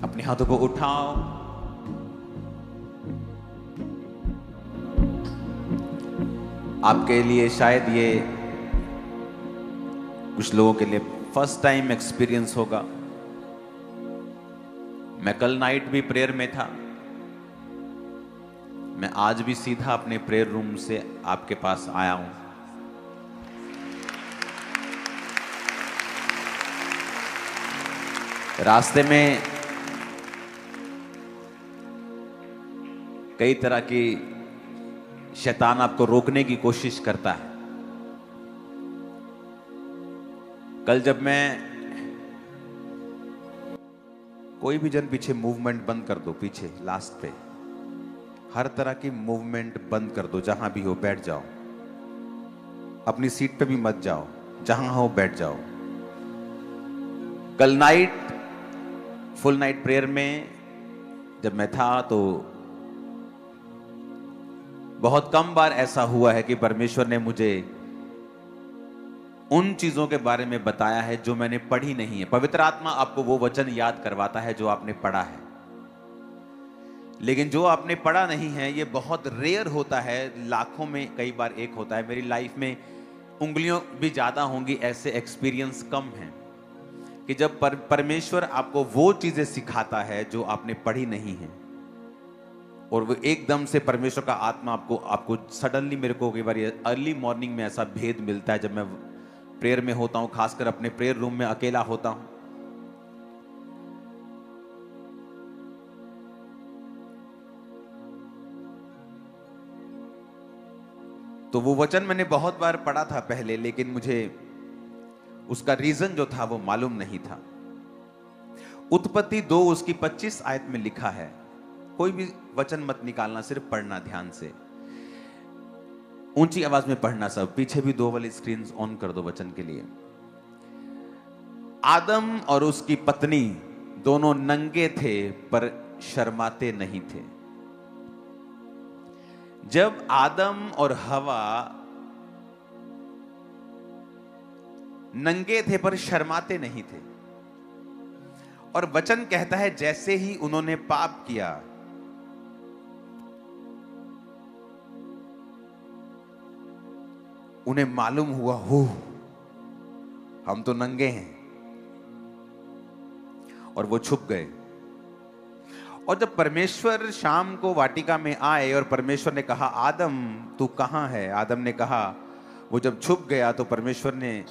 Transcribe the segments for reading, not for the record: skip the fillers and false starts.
अपने हाथों को उठाओ। आपके लिए शायद ये कुछ लोगों के लिए फर्स्ट टाइम एक्सपीरियंस होगा। मैं कल नाइट भी प्रेयर में था। मैं आज भी सीधा अपने प्रेयर रूम से आपके पास आया हूं। रास्ते में कई तरह की शैतान आपको रोकने की कोशिश करता है। कल जब मैं कोई भी जन पीछे मूवमेंट बंद कर दो, पीछे लास्ट पे हर तरह की मूवमेंट बंद कर दो। जहां भी हो बैठ जाओ, अपनी सीट पे भी मत जाओ, जहां हो बैठ जाओ। कल नाइट फुल नाइट प्रेयर में जब मैं था तो बहुत कम बार ऐसा हुआ है कि परमेश्वर ने मुझे उन चीजों के बारे में बताया है जो मैंने पढ़ी नहीं है। पवित्र आत्मा आपको वो वचन याद करवाता है जो आपने पढ़ा है, लेकिन जो आपने पढ़ा नहीं है ये बहुत रेयर होता है। लाखों में कई बार एक होता है। मेरी लाइफ में उंगलियों भी ज्यादा होंगी, ऐसे एक्सपीरियंस कम हैं कि जब परमेश्वर आपको वो चीजें सिखाता है जो आपने पढ़ी नहीं है, और वो एकदम से परमेश्वर का आत्मा आपको सडनली, मेरे को कई बार अर्ली मॉर्निंग में ऐसा भेद मिलता है जब मैं प्रेयर में होता हूं, खासकर अपने प्रेयर रूम में अकेला होता हूं। तो वो वचन मैंने बहुत बार पढ़ा था पहले, लेकिन मुझे उसका रीजन जो था वो मालूम नहीं था। उत्पत्ति 2 उसकी 25 आयत में लिखा है। कोई भी वचन मत निकालना, सिर्फ पढ़ना ध्यान से, ऊंची आवाज में पढ़ना। सब पीछे भी 2 वाली स्क्रीन ऑन कर दो वचन के लिए। आदम और उसकी पत्नी दोनों नंगे थे पर शर्माते नहीं थे। जब आदम और हवा नंगे थे पर शर्माते नहीं थे, और वचन कहता है जैसे ही उन्होंने पाप किया, उन्हें मालूम हुआ, हो हम तो नंगे हैं, और वो छुप गए। और जब परमेश्वर शाम को वाटिका में आए और परमेश्वर ने कहा, आदम तू कहां है? आदम ने कहा, वो जब छुप गया तो परमेश्वर ने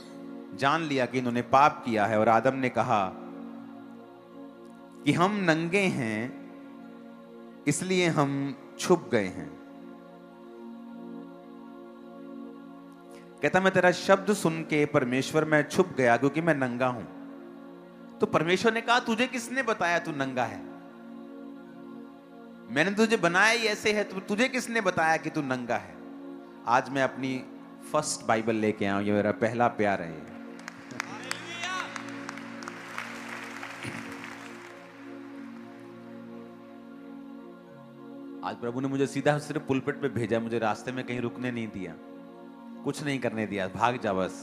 जान लिया कि इन्होंने पाप किया है, और आदम ने कहा कि हम नंगे हैं इसलिए हम छुप गए हैं। कहता मैं तेरा शब्द सुन के परमेश्वर मैं छुप गया क्योंकि मैं नंगा हूं। तो परमेश्वर ने कहा, तुझे किसने बताया तू नंगा है? मैंने तुझे बनाया ही ऐसे है, तो तुझे किसने बताया कि तू नंगा है? आज मैं अपनी फर्स्ट बाइबल लेके आया हूं, ये मेरा पहला प्यार है। आज प्रभु ने मुझे सीधा सिर्फ पुलपिट पे भेजा, मुझे रास्ते में कहीं रुकने नहीं दिया, कुछ नहीं करने दिया, भाग जा बस।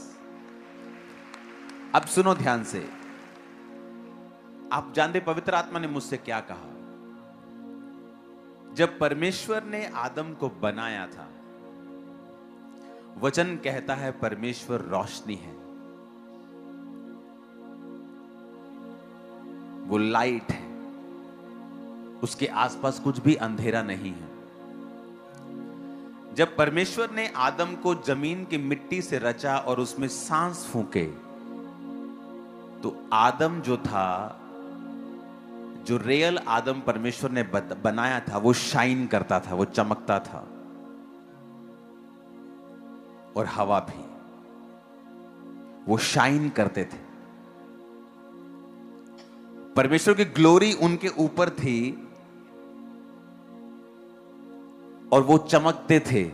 अब सुनो ध्यान से। आप जानते पवित्र आत्मा ने मुझसे क्या कहा? जब परमेश्वर ने आदम को बनाया था, वचन कहता है परमेश्वर रोशनी है, वो लाइट है, उसके आसपास कुछ भी अंधेरा नहीं है। जब परमेश्वर ने आदम को जमीन की मिट्टी से रचा और उसमें सांस फूंके, तो आदम जो था, जो रियल आदम परमेश्वर ने बनाया था, वो शाइन करता था, वो चमकता था। और हवा भी, वो शाइन करते थे। परमेश्वर की ग्लोरी उनके ऊपर थी और वो चमकते थे।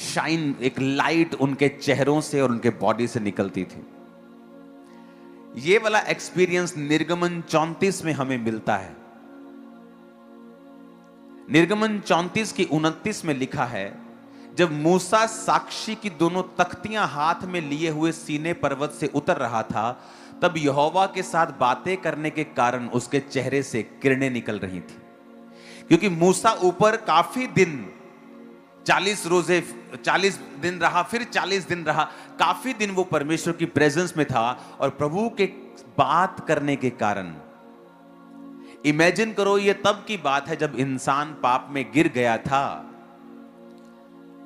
शाइन, एक लाइट उनके चेहरों से और उनके बॉडी से निकलती थी। ये वाला एक्सपीरियंस निर्गमन 34 में हमें मिलता है। निर्गमन 34 की 29 में लिखा है, जब मूसा साक्षी की दोनों तख्तियां हाथ में लिए हुए सीने पर्वत से उतर रहा था, तब यहोवा के साथ बातें करने के कारण उसके चेहरे से किरणें निकल रही थी। क्योंकि मूसा ऊपर काफी दिन 40 रोजे 40 दिन रहा, फिर 40 दिन रहा, काफी दिन वो परमेश्वर की प्रेजेंस में था और प्रभु के बात करने के कारण। इमेजिन करो, ये तब की बात है जब इंसान पाप में गिर गया था,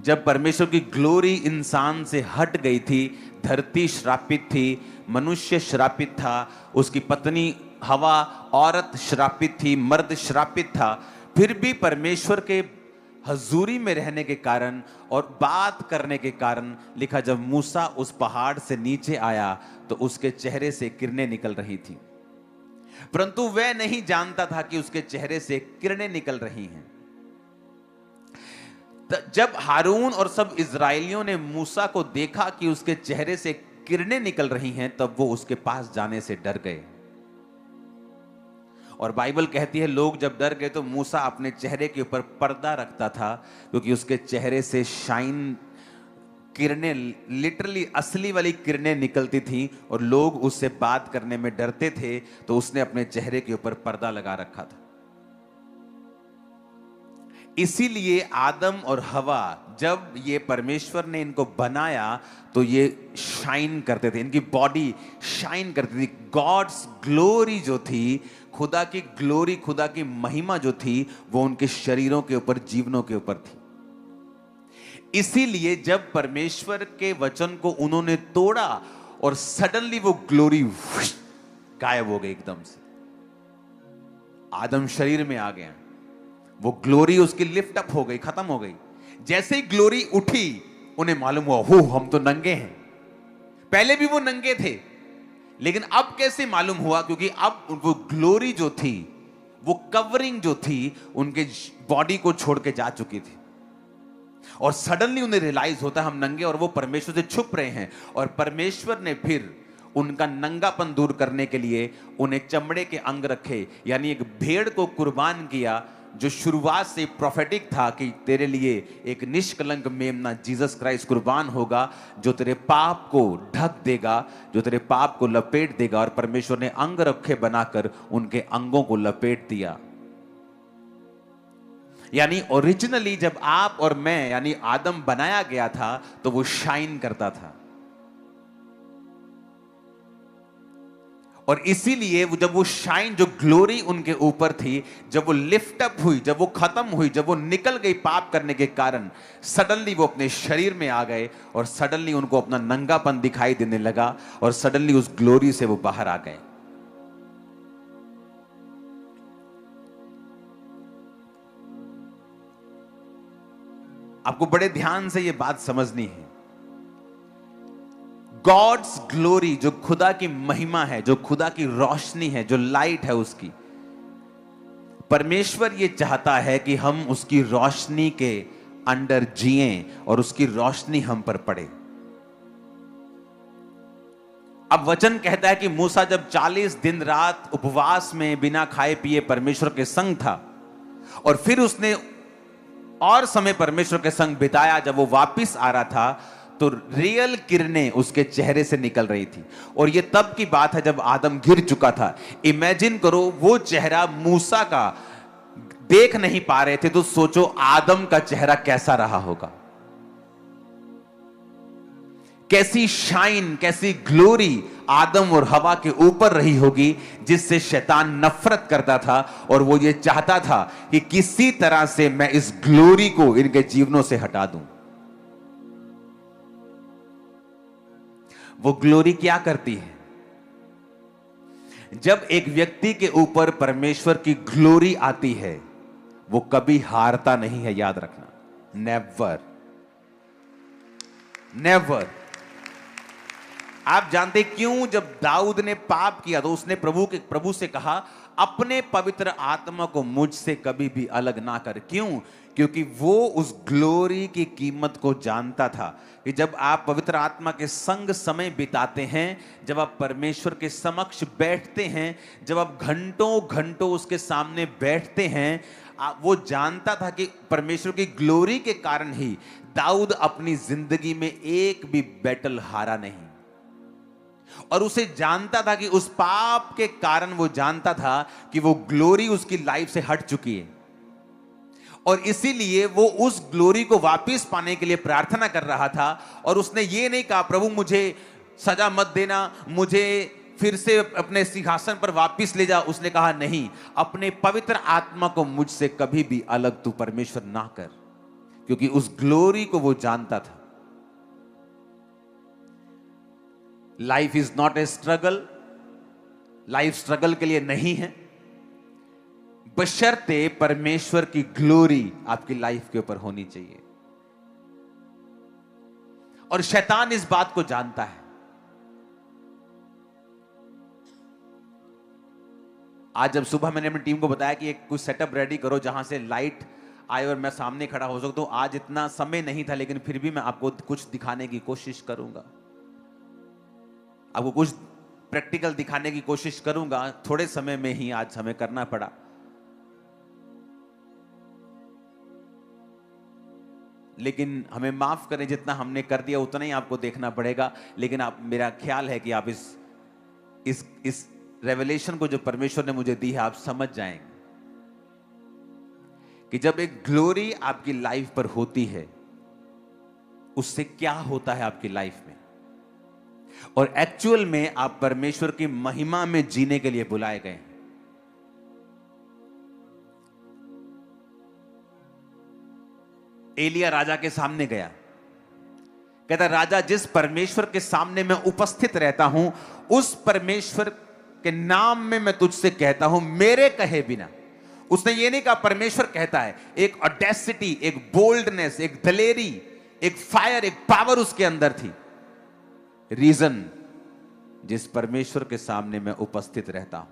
जब परमेश्वर की ग्लोरी इंसान से हट गई थी। धरती श्रापित थी, मनुष्य श्रापित था, उसकी पत्नी हवा औरत श्रापित थी, मर्द श्रापित था। फिर भी परमेश्वर के हजूरी में रहने के कारण और बात करने के कारण लिखा, जब मूसा उस पहाड़ से नीचे आया तो उसके चेहरे से किरणें निकल रही थी। परंतु वह नहीं जानता था कि उसके चेहरे से किरणें निकल रही हैं। जब हारून और सब इजरायलियों ने मूसा को देखा कि उसके चेहरे से किरणें निकल रही हैं, तब वो उसके पास जाने से डर गए। और बाइबल कहती है, लोग जब डर गए तो मूसा अपने चेहरे के ऊपर पर्दा रखता था, क्योंकि उसके चेहरे से शाइन किरणें, लिटरली असली वाली किरणें निकलती थी और लोग उससे बात करने में डरते थे। तो उसने अपने चेहरे के ऊपर पर्दा लगा रखा था। इसीलिए आदम और हवा, जब ये परमेश्वर ने इनको बनाया तो ये शाइन करते थे, इनकी बॉडी शाइन करती थी। गॉड्स ग्लोरी जो थी, खुदा की ग्लोरी, खुदा की महिमा जो थी, वो उनके शरीरों के ऊपर, जीवनों के ऊपर थी। इसीलिए जब परमेश्वर के वचन को उन्होंने तोड़ा और सडनली वो ग्लोरी गायब हो गई एकदम से। आदम शरीर में आ गया, वो ग्लोरी उसकी लिफ्ट अप हो गई, खत्म हो गई। जैसे ही ग्लोरी उठी, उन्हें मालूम हुआ, हो हम तो नंगे हैं। पहले भी वो नंगे थे, लेकिन अब कैसे मालूम हुआ? क्योंकि अब वो ग्लोरी जो थी, वो कवरिंग जो थी, उनके बॉडी को छोड़ के जा चुकी थी। और सडनली उन्हें रियलाइज होता है हम नंगे, और वो परमेश्वर से छुप रहे हैं। और परमेश्वर ने फिर उनका नंगापन दूर करने के लिए उन्हें चमड़े के अंग रखे, यानी एक भेड़ को कुर्बान किया, जो शुरुआत से प्रोफेटिक था कि तेरे लिए एक निष्कलंक मेमना जीसस क्राइस्ट कुर्बान होगा, जो तेरे पाप को ढक देगा, जो तेरे पाप को लपेट देगा। और परमेश्वर ने अंग रखे बनाकर उनके अंगों को लपेट दिया। यानी ओरिजिनली जब आप और मैं, यानी आदम बनाया गया था, तो वो शाइन करता था। और इसीलिए जब वो शाइन, जो ग्लोरी उनके ऊपर थी, जब वो लिफ्ट अप हुई, जब वो खत्म हुई, जब वो निकल गई पाप करने के कारण, सडनली वो अपने शरीर में आ गए और सडनली उनको अपना नंगापन दिखाई देने लगा और सडनली उस ग्लोरी से वो बाहर आ गए। आपको बड़े ध्यान से ये बात समझनी है। गॉड्स ग्लोरी, जो खुदा की महिमा है, जो खुदा की रोशनी है, जो लाइट है उसकी, परमेश्वर ये चाहता है कि हम उसकी रोशनी के अंडर जिएं और उसकी रोशनी हम पर पड़े। अब वचन कहता है कि मूसा जब 40 दिन रात उपवास में बिना खाए पिए परमेश्वर के संग था, और फिर उसने और समय परमेश्वर के संग बिताया, जब वो वापस आ रहा था तो रियल किरणें उसके चेहरे से निकल रही थी। और ये तब की बात है जब आदम गिर चुका था। इमेजिन करो, वो चेहरा मूसा का देख नहीं पा रहे थे, तो सोचो आदम का चेहरा कैसा रहा होगा। कैसी शाइन, कैसी ग्लोरी आदम और हवा के ऊपर रही होगी, जिससे शैतान नफरत करता था। और वो ये चाहता था कि किसी तरह से मैं इस ग्लोरी को इनके जीवनों से हटा दूं। वो ग्लोरी क्या करती है? जब एक व्यक्ति के ऊपर परमेश्वर की ग्लोरी आती है, वो कभी हारता नहीं है, याद रखना। Never, never. आप जानते क्यों? जब दाऊद ने पाप किया तो उसने प्रभु से कहा, अपने पवित्र आत्मा को मुझसे कभी भी अलग ना कर। क्यों? क्योंकि वो उस ग्लोरी की कीमत को जानता था कि जब आप पवित्र आत्मा के संग समय बिताते हैं, जब आप परमेश्वर के समक्ष बैठते हैं, जब आप घंटों घंटों उसके सामने बैठते हैं, वो जानता था कि परमेश्वर की ग्लोरी के कारण ही दाऊद अपनी जिंदगी में एक भी बैटल हारा नहीं। और उसे जानता था कि उस पाप के कारण वो जानता था कि वो ग्लोरी उसकी लाइफ से हट चुकी है, और इसीलिए वो उस ग्लोरी को वापस पाने के लिए प्रार्थना कर रहा था। और उसने ये नहीं कहा प्रभु मुझे सजा मत देना, मुझे फिर से अपने सिंहासन पर वापस ले जा। उसने कहा नहीं, अपने पवित्र आत्मा को मुझसे कभी भी अलग तू परमेश्वर ना कर, क्योंकि उस ग्लोरी को वो जानता था। Life is not a struggle, life struggle के लिए नहीं है, बशर्ते परमेश्वर की ग्लोरी आपकी लाइफ के ऊपर होनी चाहिए। और शैतान इस बात को जानता है। आज जब सुबह मैंने अपनी टीम को बताया कि एक कुछ सेटअप रेडी करो जहां से लाइट आए और मैं सामने खड़ा हो सकता हूं, आज इतना समय नहीं था, लेकिन फिर भी मैं आपको कुछ दिखाने की कोशिश करूंगा, आपको कुछ प्रैक्टिकल दिखाने की कोशिश करूंगा। थोड़े समय में ही आज हमें करना पड़ा। लेकिन हमें माफ करें, जितना हमने कर दिया उतना ही आपको देखना पड़ेगा। लेकिन आप, मेरा ख्याल है कि आप इस रेवलेशन को जो परमेश्वर ने मुझे दी है, आप समझ जाएंगे कि जब एक ग्लोरी आपकी लाइफ पर होती है, उससे क्या होता है आपकी लाइफ में, और एक्चुअल में आप परमेश्वर की महिमा में जीने के लिए बुलाए गए हैं। एलिया राजा के सामने गया, कहता राजा जिस परमेश्वर के सामने मैं उपस्थित रहता हूं, उस परमेश्वर के नाम में मैं तुझसे कहता हूं, मेरे कहे बिना। उसने ये नहीं कहा परमेश्वर कहता है, एक ऑडेसिटी, एक बोल्डनेस, एक दलेरी, एक फायर, एक पावर उसके अंदर थी। रीजन, जिस परमेश्वर के सामने मैं उपस्थित रहता हूं।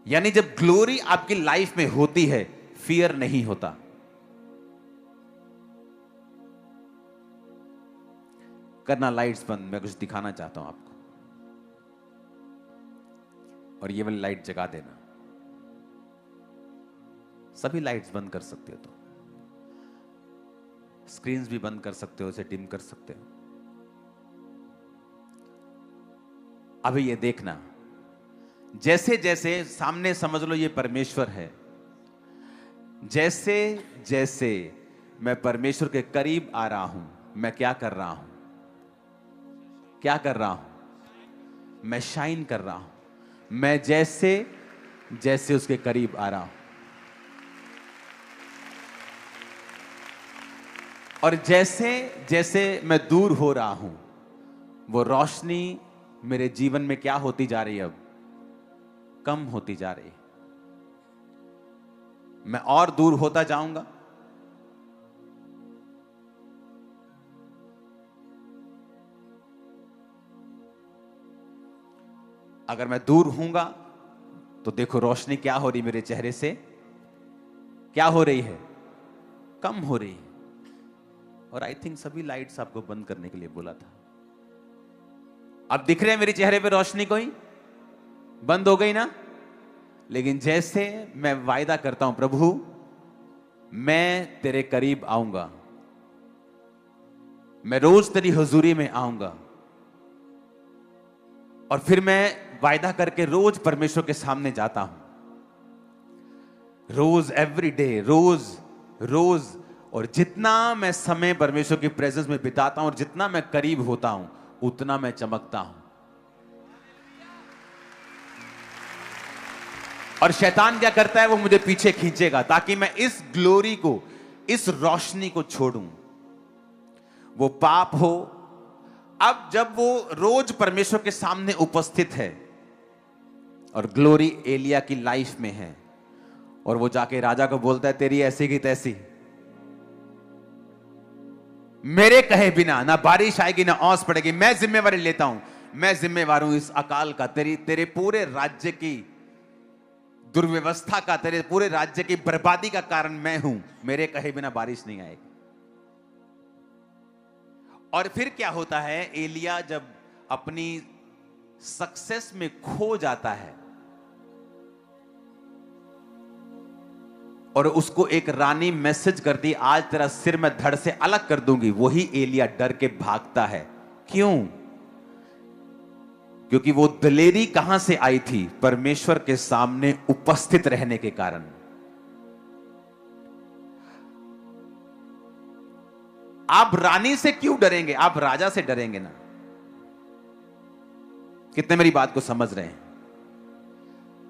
यानी जब ग्लोरी आपकी लाइफ में होती है, फियर नहीं होता। करना लाइट्स बंद, मैं कुछ दिखाना चाहता हूं आपको, और ये वाली लाइट जगा देना। सभी लाइट्स बंद कर सकते हो, तो स्क्रीन्स भी बंद कर सकते हो, उसे डिम कर सकते हो। अभी ये देखना, जैसे जैसे सामने समझ लो ये परमेश्वर है, जैसे जैसे मैं परमेश्वर के करीब आ रहा हूं, मैं क्या कर रहा हूं, क्या कर रहा हूं, मैं शाइन कर रहा हूं। मैं जैसे जैसे उसके करीब आ रहा हूं, और जैसे जैसे मैं दूर हो रहा हूं, वो रोशनी मेरे जीवन में क्या होती जा रही है, अब कम होती जा रही है। मैं और दूर होता जाऊंगा। अगर मैं दूर हूंगा तो देखो रोशनी क्या हो रही मेरे चेहरे से, क्या हो रही है, कम हो रही है। और आई थिंक सभी लाइट्स आपको बंद करने के लिए बोला था। अब दिख रहे हैं मेरे चेहरे पे रोशनी, कोई बंद हो गई ना। लेकिन जैसे मैं वायदा करता हूं, प्रभु मैं तेरे करीब आऊंगा, मैं रोज तेरी हुजूरी में आऊंगा, और फिर मैं वायदा करके रोज परमेश्वर के सामने जाता हूं, रोज, एवरी डे, रोज रोज। और जितना मैं समय परमेश्वर की प्रेजेंस में बिताता हूं और जितना मैं करीब होता हूं, उतना मैं चमकता हूं। और शैतान क्या करता है, वो मुझे पीछे खींचेगा ताकि मैं इस ग्लोरी को, इस रोशनी को छोड़ूं। वो पाप हो। अब जब वो रोज परमेश्वर के सामने उपस्थित है और ग्लोरी एलिया की लाइफ में है, और वो जाके राजा को बोलता है तेरी ऐसी की तैसी, मेरे कहे बिना ना बारिश आएगी ना ओस पड़ेगी, मैं जिम्मेवारी लेता हूं, मैं जिम्मेवार हूं इस अकाल का, तेरे पूरे राज्य की दुर्व्यवस्था का, तेरे पूरे राज्य की बर्बादी का कारण मैं हूं, मेरे कहे बिना बारिश नहीं आएगी। और फिर क्या होता है, एलिया जब अपनी सक्सेस में खो जाता है और उसको एक रानी मैसेज करती, आज तेरा सिर मैं धड़ से अलग कर दूंगी। वही एलिया डर के भागता है। क्यों? क्योंकि वो दलेरी कहां से आई थी? परमेश्वर के सामने उपस्थित रहने के कारण। आप रानी से क्यों डरेंगे? आप राजा से डरेंगे ना। कितने मेरी बात को समझ रहे हैं?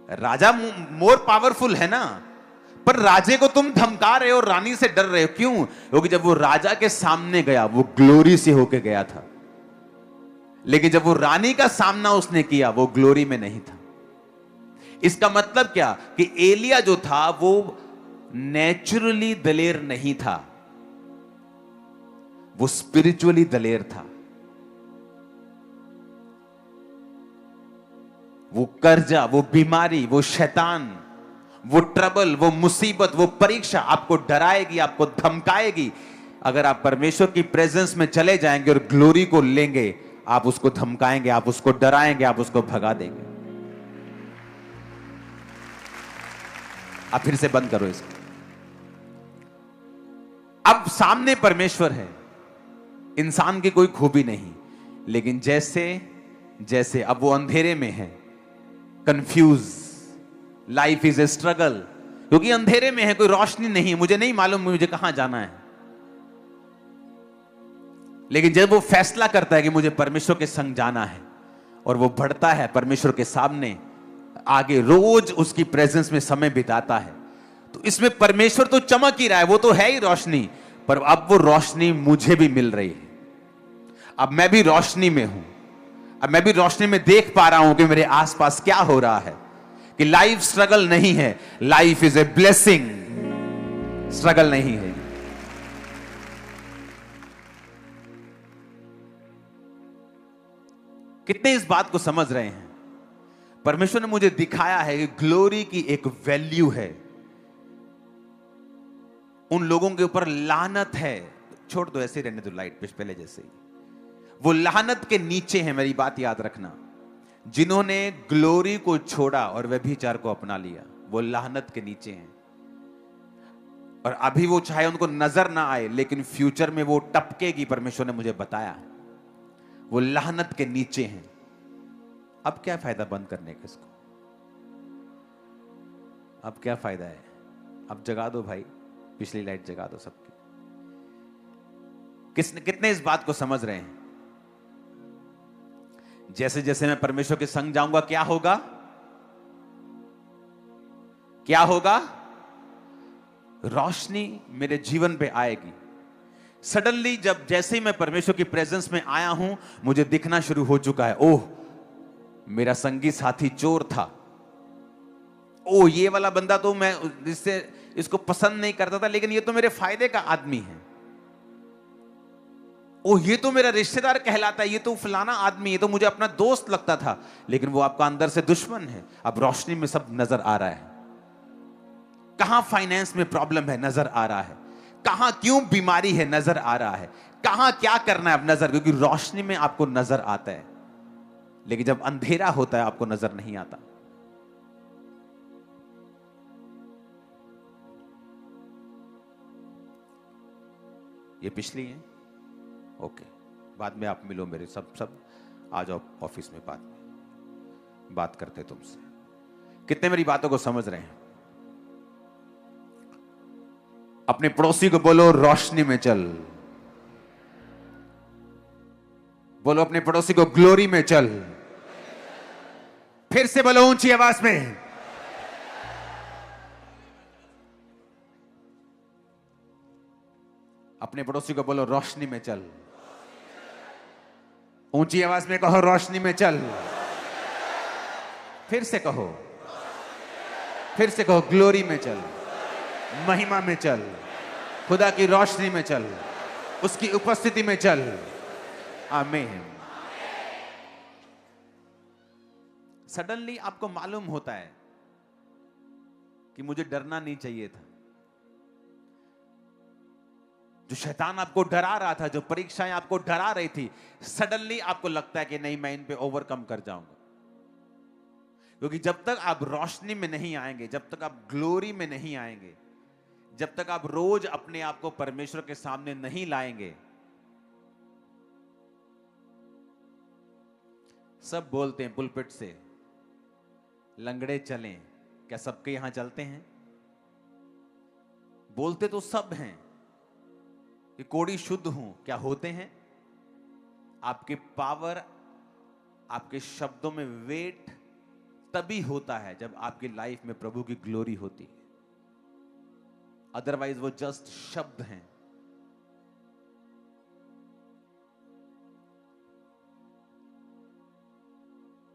राजा मोर पावरफुल है ना, पर राजे को तुम धमका रहे हो, रानी से डर रहे हो। क्यों? क्योंकि जब वो राजा के सामने गया, वो ग्लोरी से होके गया था, लेकिन जब वो रानी का सामना उसने किया, वो ग्लोरी में नहीं था। इसका मतलब क्या? कि एलिया जो था वो नेचुरली दलेर नहीं था, वो स्पिरिचुअली दलेर था। वो कर्जा, वो बीमारी, वो शैतान, वो ट्रबल, वो मुसीबत, वो परीक्षा आपको डराएगी, आपको धमकाएगी। अगर आप परमेश्वर की प्रेजेंस में चले जाएंगे और ग्लोरी को लेंगे, आप उसको धमकाएंगे, आप उसको डराएंगे, आप उसको भगा देंगे। आप फिर से बंद करो इसको। अब सामने परमेश्वर है, इंसान की कोई खूबी नहीं, लेकिन जैसे जैसे अब वो अंधेरे में है, confuse, life is a struggle, क्योंकि अंधेरे में है, कोई रोशनी नहीं है, मुझे नहीं मालूम मुझे कहां जाना है। लेकिन जब वो फैसला करता है कि मुझे परमेश्वर के संग जाना है, और वो बढ़ता है परमेश्वर के सामने आगे, रोज उसकी प्रेजेंस में समय बिताता है, तो इसमें परमेश्वर तो चमक ही रहा है, वो तो है ही रोशनी, पर अब वो रोशनी मुझे भी मिल रही है। अब मैं भी रोशनी में हूं, अब मैं भी रोशनी में देख पा रहा हूं कि मेरे आसपास क्या हो रहा है, कि लाइफ स्ट्रगल नहीं है, life is a blessing, struggle नहीं है। कितने इस बात को समझ रहे हैं? परमेश्वर ने मुझे दिखाया है कि ग्लोरी की एक वैल्यू है। उन लोगों के ऊपर लानत है, छोड़ दो, ऐसे रहने दो, लाइट पे पहले जैसे ही। वो लानत के नीचे है, मेरी बात याद रखना। जिन्होंने ग्लोरी को छोड़ा और व्यभिचार को अपना लिया, वो लानत के नीचे हैं। और अभी वो चाहे उनको नजर ना आए, लेकिन फ्यूचर में वो टपकेगी, परमेश्वर ने मुझे बताया। वो लानत के नीचे हैं। अब क्या फायदा बंद करने का इसको? अब क्या फायदा है? अब जगा दो भाई, पिछली लाइट जगा दो सबकी। कितने इस बात को समझ रहे हैं? जैसे जैसे मैं परमेश्वर के संग जाऊंगा, क्या होगा? क्या होगा? रोशनी मेरे जीवन पे आएगी। सडनली जब जैसे ही मैं परमेश्वर की प्रेजेंस में आया हूं, मुझे दिखना शुरू हो चुका है, ओह मेरा संगी साथी चोर था, ओह ये वाला बंदा तो मैं इसको पसंद नहीं करता था, लेकिन ये तो मेरे फायदे का आदमी है, ओह ये तो मेरा रिश्तेदार कहलाता है, ये तो फलाना आदमी, ये तो मुझे अपना दोस्त लगता था, लेकिन वो आपका अंदर से दुश्मन है। अब रोशनी में सब नजर आ रहा है। कहां फाइनेंस में प्रॉब्लम है, नजर आ रहा है। कहां क्यों बीमारी है, नजर आ रहा है। कहां क्या करना है, अब नजर, क्योंकि रोशनी में आपको नजर आता है, लेकिन जब अंधेरा होता है आपको नजर नहीं आता। ये पिछली है, ओके, बाद में आप मिलो मेरे, सब आ जाओ ऑफिस में, बात करते तुमसे। कितने मेरी बातों को समझ रहे हैं? अपने पड़ोसी को बोलो रोशनी में चल। बोलो अपने पड़ोसी को ग्लोरी में चल। फिर से बोलो ऊंची आवाज में। अपने पड़ोसी को बोलो रोशनी में चल। ऊंची आवाज में कहो रोशनी में चल। फिर से कहो, फिर से कहो ग्लोरी में चल, महिमा में चल, खुदा की रोशनी में चल, उसकी उपस्थिति में चल। आमीन। सडनली आपको मालूम होता है कि मुझे डरना नहीं चाहिए था। जो शैतान आपको डरा रहा था, जो परीक्षाएं आपको डरा रही थी, सडनली आपको लगता है कि नहीं, मैं इन पे ओवरकम कर जाऊंगा। क्योंकि जब तक आप रोशनी में नहीं आएंगे, जब तक आप ग्लोरी में नहीं आएंगे, जब तक आप रोज अपने आप को परमेश्वर के सामने नहीं लाएंगे, सब बोलते हैं पुलपिट से, लंगड़े चलें, क्या सबके यहां चलते हैं? बोलते तो सब हैं कि कोड़ी शुद्ध हूं, क्या होते हैं? आपके पावर, आपके शब्दों में वेट तभी होता है जब आपकी लाइफ में प्रभु की ग्लोरी होती है, अदरवाइज वो जस्ट शब्द हैं।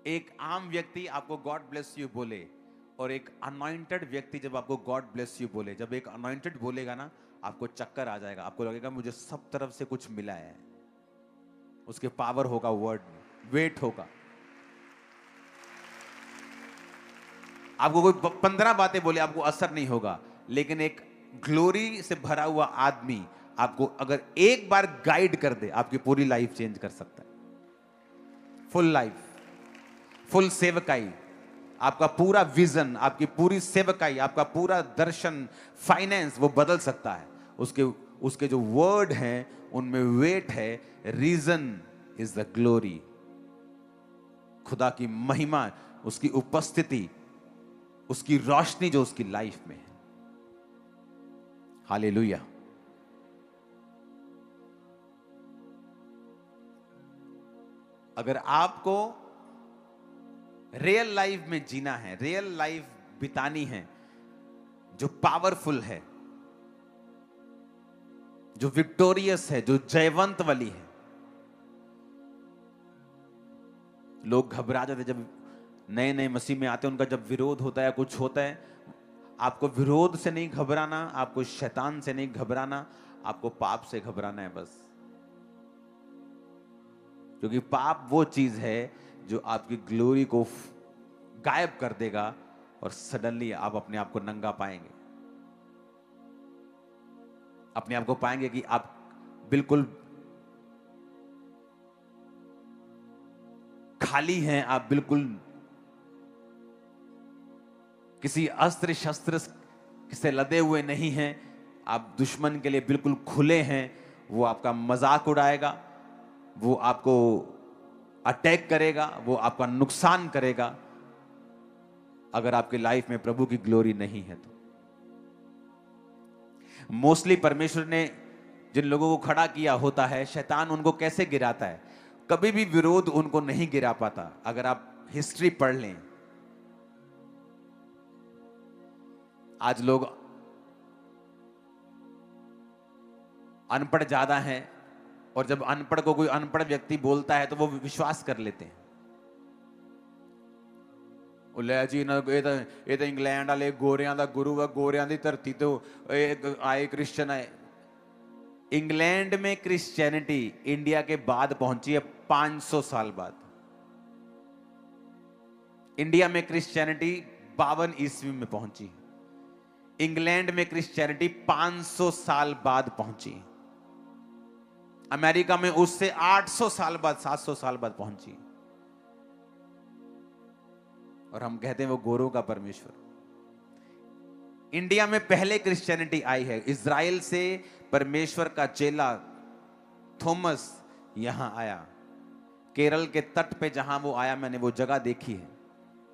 एक आम व्यक्ति आपको गॉड ब्लेस यू बोले और एक अनॉइंटेड व्यक्ति जब आपको गॉड ब्लेस यू बोले, जब एक अनॉइंटेड बोलेगा ना, आपको चक्कर आ जाएगा, आपको लगेगा मुझे सब तरफ से कुछ मिला है। उसके पावर होगा, वर्ड में वेट होगा। आपको कोई 15 बातें बोले, आपको असर नहीं होगा, लेकिन एक ग्लोरी से भरा हुआ आदमी आपको अगर एक बार गाइड कर दे, आपकी पूरी लाइफ चेंज कर सकता है। फुल लाइफ, फुल सेवकाई, आपका पूरा विजन, आपकी पूरी सेवकाई, आपका पूरा दर्शन, फाइनेंस, वो बदल सकता है। उसके जो वर्ड हैं उनमें वेट है। रीजन इज द ग्लोरी, खुदा की महिमा, उसकी उपस्थिति, उसकी रोशनी जो उसकी लाइफ में है। हालेलुया। अगर आपको रियल लाइफ में जीना है, रियल लाइफ बितानी है जो पावरफुल है, जो विक्टोरियस है, जो जयवंत वाली है। लोग घबरा जाते जब नए नए मसीह में आते हैं, उनका जब विरोध होता है, कुछ होता है। आपको विरोध से नहीं घबराना, आपको शैतान से नहीं घबराना, आपको पाप से घबराना है बस। क्योंकि पाप वो चीज है जो आपकी ग्लोरी को गायब कर देगा और सडनली आप अपने आप को नंगा पाएंगे। अपने आप को पाएंगे कि आप बिल्कुल खाली हैं, आप बिल्कुल किसी अस्त्र शस्त्र से लदे हुए नहीं हैं, आप दुश्मन के लिए बिल्कुल खुले हैं। वो आपका मजाक उड़ाएगा, वो आपको अटैक करेगा, वो आपका नुकसान करेगा, अगर आपकी लाइफ में प्रभु की ग्लोरी नहीं है तो। मोस्टली परमेश्वर ने जिन लोगों को खड़ा किया होता है, शैतान उनको कैसे गिराता है? कभी भी विरोध उनको नहीं गिरा पाता। अगर आप हिस्ट्री पढ़ लें, आज लोग अनपढ़ ज्यादा हैं, और जब अनपढ़ को कोई अनपढ़ व्यक्ति बोलता है तो वो विश्वास कर लेते हैं। जी ये तो इंग्लैंड वाले गोरियां दा गुरु है, गोरियां दी धरती तो आए क्रिश्चियन आए। इंग्लैंड में क्रिश्चियनिटी इंडिया के बाद पहुंची है 500 साल बाद। इंडिया में क्रिश्चियनिटी 52 ईस्वी में पहुंची, इंग्लैंड में क्रिश्चियनिटी 500 साल बाद पहुंची, अमेरिका में उससे 800 साल बाद, 700 साल बाद पहुंची। और हम कहते हैं वो गोरों का परमेश्वर। इंडिया में पहले क्रिश्चियनिटी आई है, इज़राइल से परमेश्वर का चेला थॉमस यहां आया। केरल के तट पे जहां वो आया, मैंने वो जगह देखी है,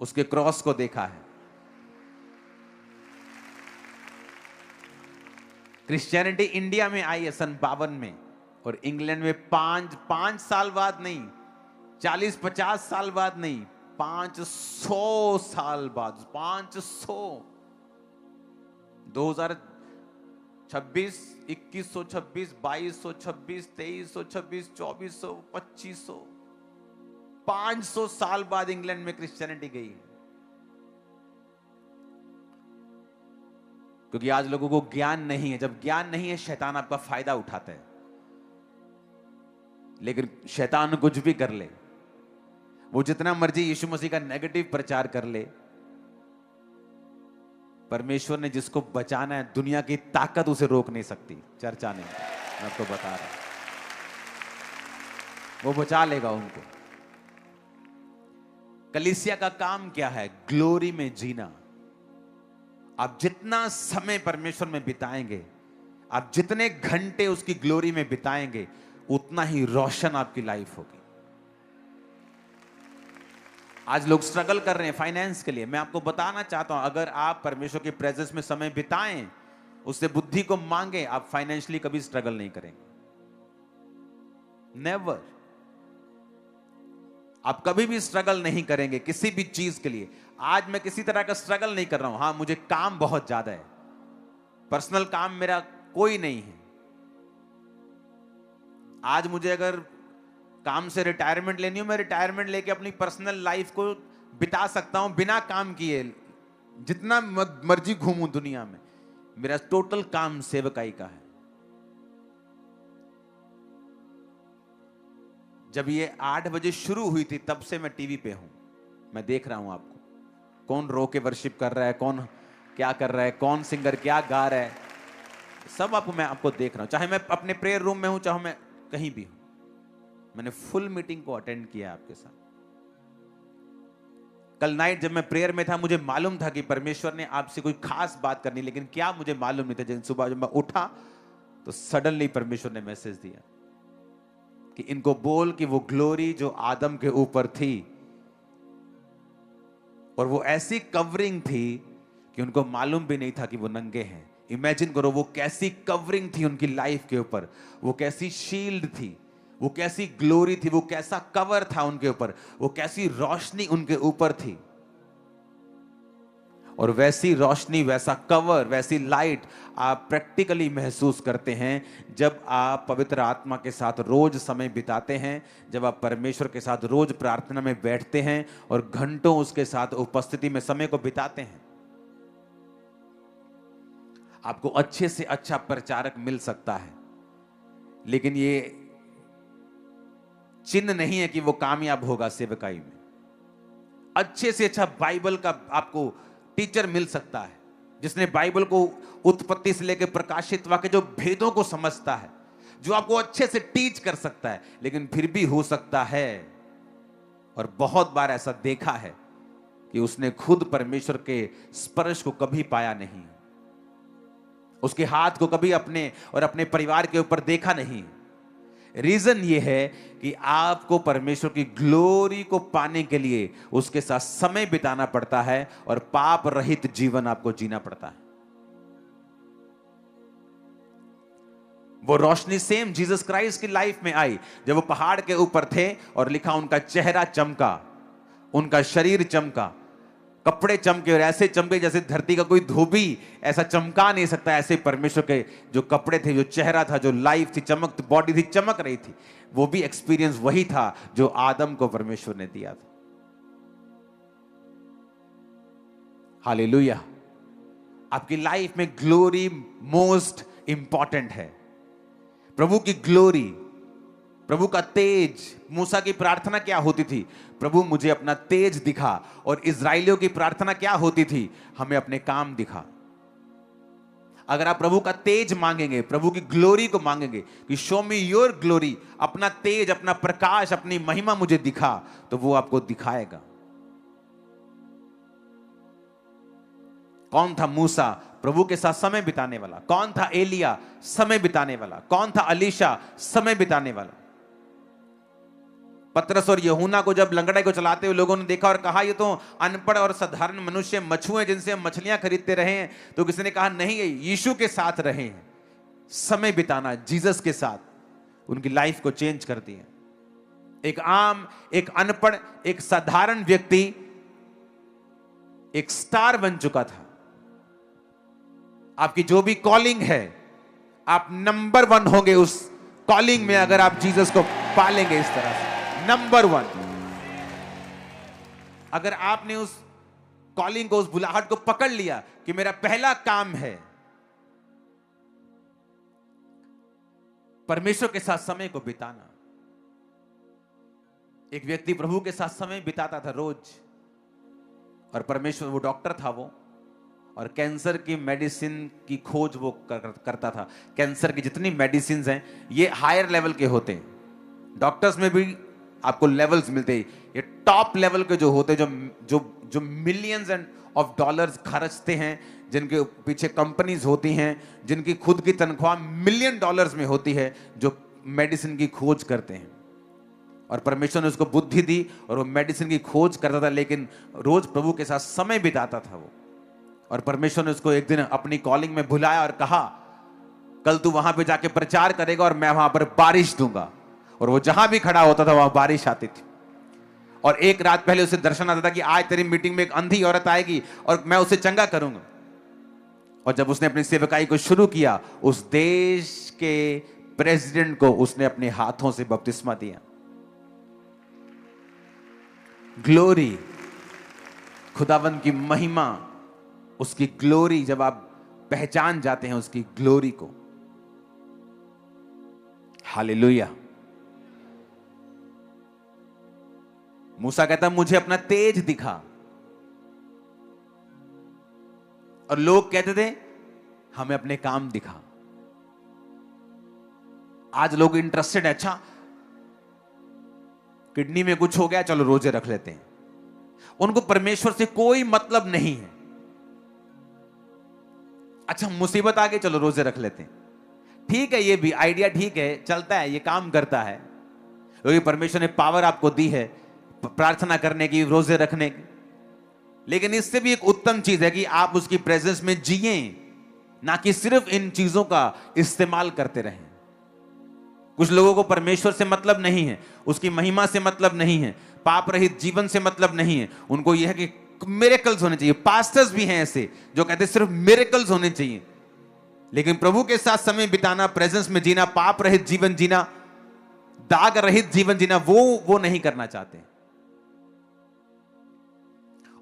उसके क्रॉस को देखा है। क्रिश्चियनिटी इंडिया में आई है सन 52 में, और इंग्लैंड में 5 साल बाद नहीं, 40-50 साल बाद नहीं, 500 साल बाद। 500, 2026, 2126, 2226, 2326, 2400, 2500, 500 साल बाद इंग्लैंड में क्रिश्चियनिटी गई। क्योंकि आज लोगों को ज्ञान नहीं है। जब ज्ञान नहीं है, शैतान आपका फायदा उठाता है। लेकिन शैतान कुछ भी कर ले, वो जितना मर्जी यीशु मसीह का नेगेटिव प्रचार कर ले, परमेश्वर ने जिसको बचाना है, दुनिया की ताकत उसे रोक नहीं सकती। चर्चा नहीं, मैं आपको बता रहा हूं, वो बचा लेगा उनको। कलीसिया का काम क्या है? ग्लोरी में जीना। आप जितना समय परमेश्वर में बिताएंगे, आप जितने घंटे उसकी ग्लोरी में बिताएंगे, उतना ही रोशन आपकी लाइफ होगी। आज लोग स्ट्रगल कर रहे हैं फाइनेंस के लिए। मैं आपको बताना चाहता हूं, अगर आप परमेश्वर की प्रेजेंस में समय बिताएं, उससे बुद्धि को मांगे, आप फाइनेंशियली कभी स्ट्रगल नहीं करेंगे। नेवर। आप कभी भी स्ट्रगल नहीं करेंगे किसी भी चीज के लिए। आज मैं किसी तरह का स्ट्रगल नहीं कर रहा हूं। हां, मुझे काम बहुत ज्यादा है, पर्सनल काम मेरा कोई नहीं है। आज मुझे अगर काम से रिटायरमेंट लेनी हो, मैं रिटायरमेंट लेके अपनी पर्सनल लाइफ को बिता सकता हूं बिना काम किए, जितना मर्जी घूमूं दुनिया में। मेरा टोटल काम सेवकाई का है। जब ये 8 बजे शुरू हुई थी, तब से मैं टीवी पे हूं। मैं देख रहा हूं आपको, कौन रो के वर्शिप कर रहा है, कौन क्या कर रहा है, कौन सिंगर क्या गा रहा है, सब मैं आपको देख रहा हूं। चाहे मैं अपने प्रेयर रूम में हूं, चाहे मैं कहीं भी हूं। मैंने फुल मीटिंग को अटेंड किया आपके साथ। कल नाइट जब मैं प्रेयर में था, मुझे मालूम था कि परमेश्वर ने आपसे कोई खास बात करनी, लेकिन क्या मुझे मालूम नहीं था। जब सुबह जब मैं उठा तो सडनली परमेश्वर ने मैसेज दिया कि इनको बोल कि वो ग्लोरी जो आदम के ऊपर थी, और वो ऐसी कवरिंग थी कि उनको मालूम भी नहीं था कि वो नंगे हैं। इमेजिन करो, वो कैसी कवरिंग थी उनकी लाइफ के ऊपर, वो कैसी शील्ड थी, वो कैसी ग्लोरी थी, वो कैसा कवर था उनके ऊपर, वो कैसी रोशनी उनके ऊपर थी। और वैसी रोशनी, वैसा कवर, वैसी लाइट आप प्रैक्टिकली महसूस करते हैं जब आप पवित्र आत्मा के साथ रोज समय बिताते हैं, जब आप परमेश्वर के साथ रोज प्रार्थना में बैठते हैं और घंटों उसके साथ उपस्थिति में समय को बिताते हैं। आपको अच्छे से अच्छा प्रचारक मिल सकता है, लेकिन ये चिन्ह नहीं है कि वो कामयाब होगा सेवकाई में। अच्छे से अच्छा बाइबल का आपको टीचर मिल सकता है, जिसने बाइबल को उत्पत्ति से लेकर प्रकाशित वाक्य जो भेदों को समझता है, जो आपको अच्छे से टीच कर सकता है। लेकिन फिर भी हो सकता है, और बहुत बार ऐसा देखा है, कि उसने खुद परमेश्वर के स्पर्श को कभी पाया नहीं, उसके हाथ को कभी अपने और अपने परिवार के ऊपर देखा नहीं। रीजन ये है कि आपको परमेश्वर की ग्लोरी को पाने के लिए उसके साथ समय बिताना पड़ता है, और पाप रहित जीवन आपको जीना पड़ता है। वो रोशनी सेम जीसस क्राइस्ट की लाइफ में आई जब वो पहाड़ के ऊपर थे, और लिखा उनका चेहरा चमका, उनका शरीर चमका, कपड़े चमके, और ऐसे चमके जैसे धरती का कोई धोबी ऐसा चमका नहीं सकता। ऐसे परमेश्वर के जो कपड़े थे, जो चेहरा था, जो लाइफ थी, चमक, बॉडी थी, चमक रही थी। वो भी एक्सपीरियंस वही था जो आदम को परमेश्वर ने दिया था। हालेलुया। आपकी लाइफ में ग्लोरी मोस्ट इंपॉर्टेंट है। प्रभु की ग्लोरी, प्रभु का तेज। मूसा की प्रार्थना क्या होती थी? प्रभु मुझे अपना तेज दिखा। और इजराइलियों की प्रार्थना क्या होती थी? हमें अपने काम दिखा। अगर आप प्रभु का तेज मांगेंगे, प्रभु की ग्लोरी को मांगेंगे कि शो मी योर ग्लोरी, अपना तेज, अपना प्रकाश, अपनी महिमा मुझे दिखा, तो वो आपको दिखाएगा। कौन था मूसा? प्रभु के साथ समय बिताने वाला। कौन था एलिया? समय बिताने वाला। कौन था अलीशा? समय बिताने वाला। पतरस और यूहन्ना को जब लंगड़े को चलाते हुए लोगों ने देखा और कहा ये तो अनपढ़ और साधारण मनुष्य, मछुए जिनसे हम मछलियां खरीदते रहे हैं, तो किसी ने कहा नहीं, ये यीशु के साथ रहे हैं। समय बिताना जीसस के साथ उनकी लाइफ को चेंज कर दिया। एक आम, एक अनपढ़, एक साधारण व्यक्ति एक स्टार बन चुका था। आपकी जो भी कॉलिंग है, आप नंबर 1 होंगे उस कॉलिंग में, अगर आप जीसस को पालेंगे इस तरह से। नंबर 1। अगर आपने उस कॉलिंग को, उस बुलाहट को पकड़ लिया कि मेरा पहला काम है परमेश्वर के साथ समय को बिताना। एक व्यक्ति प्रभु के साथ समय बिताता था रोज, और परमेश्वर, वो डॉक्टर था वो, और कैंसर की मेडिसिन की खोज वो करता था। कैंसर की जितनी मेडिसिन हैं, ये हायर लेवल के होते हैं। डॉक्टर्स में भी आपको लेवल्स मिलते हैं। ये टॉप लेवल के जो होते, जो जो जो मिलियंस एंड ऑफ डॉलर्स खर्चते हैं, जिनके पीछे कंपनीज होती हैं, जिनकी खुद की तनख्वाह मिलियन डॉलर्स में होती है, जो मेडिसिन की खोज करते हैं। और परमेश्वर ने उसको बुद्धि दी और वो मेडिसिन की खोज करता था, लेकिन रोज प्रभु के साथ समय बिताता था वो। और परमेश्वर ने उसको एक दिन अपनी कॉलिंग में बुलाया और कहा, कल तू वहां पे जाके प्रचार करेगा और मैं वहां पर बारिश दूंगा। और वो जहां भी खड़ा होता था वहां बारिश आती थी। और एक रात पहले उसे दर्शन आता था कि आज तेरी मीटिंग में एक अंधी औरत आएगी और मैं उसे चंगा करूंगा। और जब उसने अपनी सेवकाई को शुरू किया, उस देश के प्रेसिडेंट को उसने अपने हाथों से बपतिस्मा दिया। ग्लोरी, खुदावंद की महिमा, उसकी ग्लोरी, जब आप पहचान जाते हैं उसकी ग्लोरी को। हालेलुया। मूसा कहता मुझे अपना तेज दिखा, और लोग कहते थे हमें अपने काम दिखा। आज लोग इंटरेस्टेड है, अच्छा किडनी में कुछ हो गया, चलो रोजे रख लेते हैं। उनको परमेश्वर से कोई मतलब नहीं है। अच्छा मुसीबत आ गई, चलो रोजे रख लेते हैं। ठीक है, ये भी आइडिया ठीक है, चलता है, ये काम करता है, क्योंकि परमेश्वर ने पावर आपको दी है प्रार्थना करने की, रोजे रखने की। लेकिन इससे भी एक उत्तम चीज है कि आप उसकी प्रेजेंस में जिए, ना कि सिर्फ इन चीजों का इस्तेमाल करते रहें। कुछ लोगों को परमेश्वर से मतलब नहीं है, उसकी महिमा से मतलब नहीं है, पाप रहित जीवन से मतलब नहीं है। उनको यह है कि मिरेकल्स होने चाहिए। पास्टर्स भी हैं ऐसे जो कहते हैं सिर्फ मिरेकल्स होने चाहिए। लेकिन प्रभु के साथ समय बिताना, प्रेजेंस में जीना, पाप रहित जीवन जीना, दाग रहित जीवन जीना, वो नहीं करना चाहते।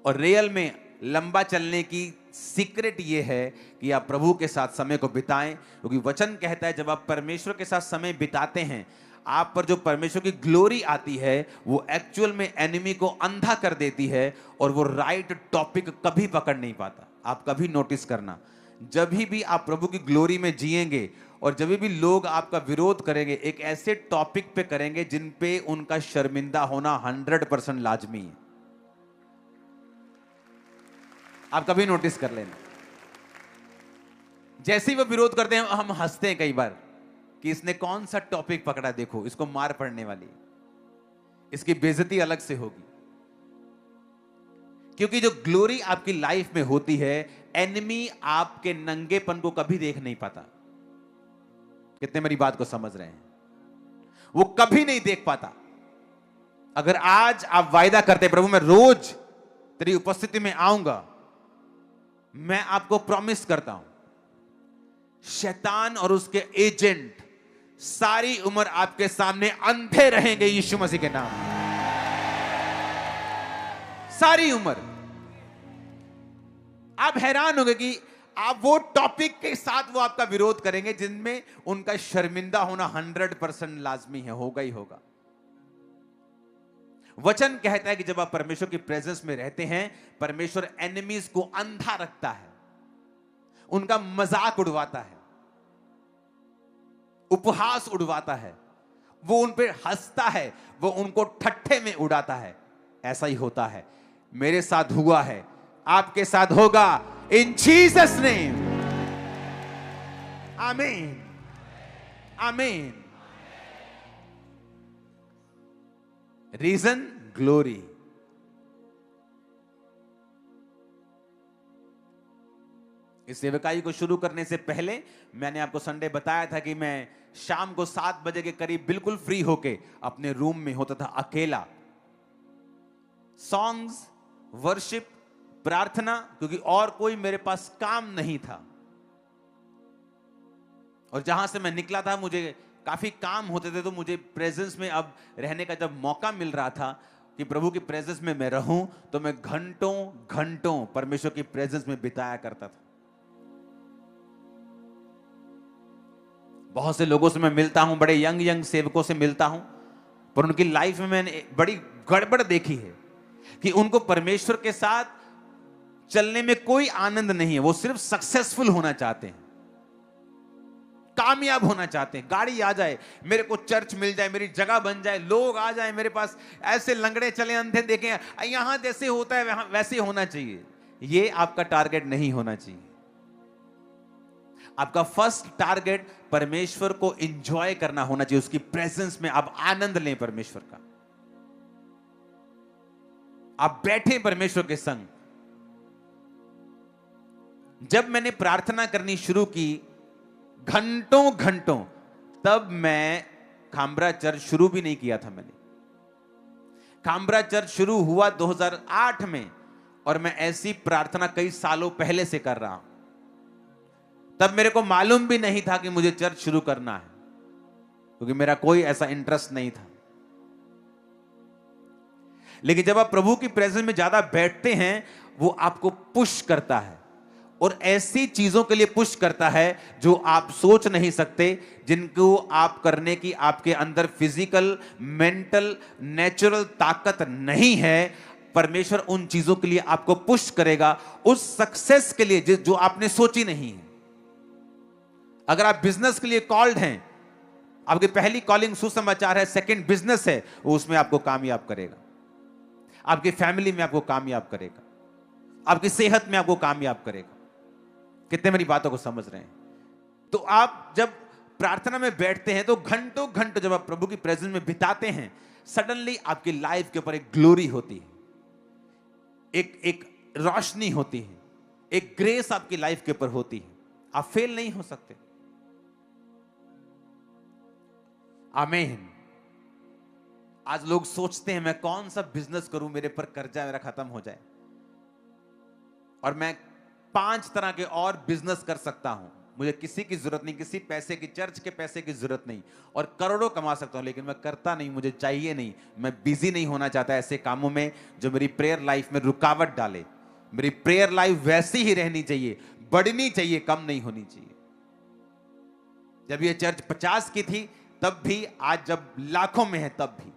और रियल में लंबा चलने की सीक्रेट ये है कि आप प्रभु के साथ समय को बिताएं, क्योंकि वचन कहता है जब आप परमेश्वर के साथ समय बिताते हैं, आप पर जो परमेश्वर की ग्लोरी आती है वो एक्चुअल में एनिमी को अंधा कर देती है, और वो राइट टॉपिक कभी पकड़ नहीं पाता। आप कभी नोटिस करना, जब भी आप प्रभु की ग्लोरी में जिएंगे और जब भी लोग आपका विरोध करेंगे, एक ऐसे टॉपिक पे करेंगे जिन पे उनका शर्मिंदा होना 100% लाजमी है। आप कभी नोटिस कर लेना, जैसे ही वो विरोध करते हैं हम हंसते हैं कई बार कि इसने कौन सा टॉपिक पकड़ा, देखो इसको मार पड़ने वाली, इसकी बेइज्जती अलग से होगी। क्योंकि जो ग्लोरी आपकी लाइफ में होती है, एनिमी आपके नंगेपन को कभी देख नहीं पाता। कितने मेरी बात को समझ रहे हैं? वो कभी नहीं देख पाता। अगर आज आप वायदा करते प्रभु मैं रोज तेरी उपस्थिति में आऊंगा, मैं आपको प्रॉमिस करता हूं शैतान और उसके एजेंट सारी उम्र आपके सामने अंधे रहेंगे यीशु मसीह के नाम। सारी उम्र आप हैरान होंगे कि आप वो टॉपिक के साथ वो आपका विरोध करेंगे जिनमें उनका शर्मिंदा होना 100% लाजमी है, होगा ही होगा। वचन कहता है कि जब आप परमेश्वर की प्रेजेंस में रहते हैं, परमेश्वर एनिमीज को अंधा रखता है, उनका मजाक उड़वाता है, उपहास उड़वाता है, वो उन पर हंसता है, वो उनको ठट्ठे में उड़ाता है। ऐसा ही होता है, मेरे साथ हुआ है, आपके साथ होगा, इन जीसस नेम, आमीन, आमीन। रीजन ग्लोरी। इस सेवकाई को शुरू करने से पहले मैंने आपको संडे बताया था कि मैं शाम को 7 बजे के करीब बिल्कुल फ्री होके अपने रूम में होता था अकेला, सॉन्ग्स, वर्शिप, प्रार्थना, क्योंकि और कोई मेरे पास काम नहीं था। और जहां से मैं निकला था मुझे काफी काम होते थे, तो मुझे प्रेजेंस में अब रहने का जब मौका मिल रहा था कि प्रभु की प्रेजेंस में मैं रहूं, तो मैं घंटों घंटों परमेश्वर की प्रेजेंस में बिताया करता था। बहुत से लोगों से मैं मिलता हूं, बड़े यंग सेवकों से मिलता हूं, पर उनकी लाइफ में मैंने बड़ी गड़बड़ देखी है कि उनको परमेश्वर के साथ चलने में कोई आनंद नहीं है। वो सिर्फ सक्सेसफुल होना चाहते हैं, कामयाब होना चाहते हैं, गाड़ी आ जाए, मेरे को चर्च मिल जाए, मेरी जगह बन जाए, लोग आ जाए मेरे पास, ऐसे लंगड़े चले, अंधे देखें, यहां जैसे होता है वैसे होना चाहिए। ये आपका टारगेट नहीं होना चाहिए। आपका फर्स्ट टारगेट परमेश्वर को एंजॉय करना होना चाहिए, उसकी प्रेजेंस में आप आनंद लें परमेश्वर का, आप बैठे परमेश्वर के संग। जब मैंने प्रार्थना करनी शुरू की घंटों घंटों, तब मैं खामरा चर्च शुरू भी नहीं किया था। मैंने खामरा चर्च शुरू हुआ 2008 में, और मैं ऐसी प्रार्थना कई सालों पहले से कर रहा हूं। तब मेरे को मालूम भी नहीं था कि मुझे चर्च शुरू करना है, क्योंकि मेरा कोई ऐसा इंटरेस्ट नहीं था। लेकिन जब आप प्रभु की प्रेजेंस में ज्यादा बैठते हैं, वो आपको पुश करता है, और ऐसी चीजों के लिए पुश करता है जो आप सोच नहीं सकते, जिनको आप करने की आपके अंदर फिजिकल, मेंटल, नेचुरल ताकत नहीं है। परमेश्वर उन चीजों के लिए आपको पुश करेगा, उस सक्सेस के लिए जो आपने सोची नहीं है। अगर आप बिजनेस के लिए कॉल्ड हैं, आपकी पहली कॉलिंग सुसमाचार है, सेकंड बिजनेस है, वो उसमें आपको कामयाब करेगा, आपकी फैमिली में आपको कामयाब करेगा, आपकी सेहत में आपको कामयाब करेगा। कितने मेरी बातों को समझ रहे हैं? तो आप जब प्रार्थना में बैठते हैं, तो घंटों घंटों जब आप प्रभु की प्रेजेंस में बिताते हैं, सडनली आपकी लाइफ के ऊपर एक ग्लोरी होती है, एक रोशनी होती है, एक ग्रेस आपकी लाइफ के ऊपर होती है। आप फेल नहीं हो सकते। आमीन। आज लोग सोचते हैं मैं कौन सा बिजनेस करूं, मेरे पर कर्जा मेरा खत्म हो जाए, और मैं 5 तरह के और बिजनेस कर सकता हूं, मुझे किसी की जरूरत नहीं, किसी पैसे की, चर्च के पैसे की जरूरत नहीं, और करोड़ों कमा सकता हूं, लेकिन मैं करता नहीं, मुझे चाहिए नहीं। मैं बिजी नहीं होना चाहता ऐसे कामों में जो मेरी प्रेयर लाइफ में रुकावट डाले। मेरी प्रेयर लाइफ वैसी ही रहनी चाहिए, बढ़नी चाहिए, कम नहीं होनी चाहिए। जब ये चर्च 50 की थी तब भी, आज जब लाखों में है तब भी,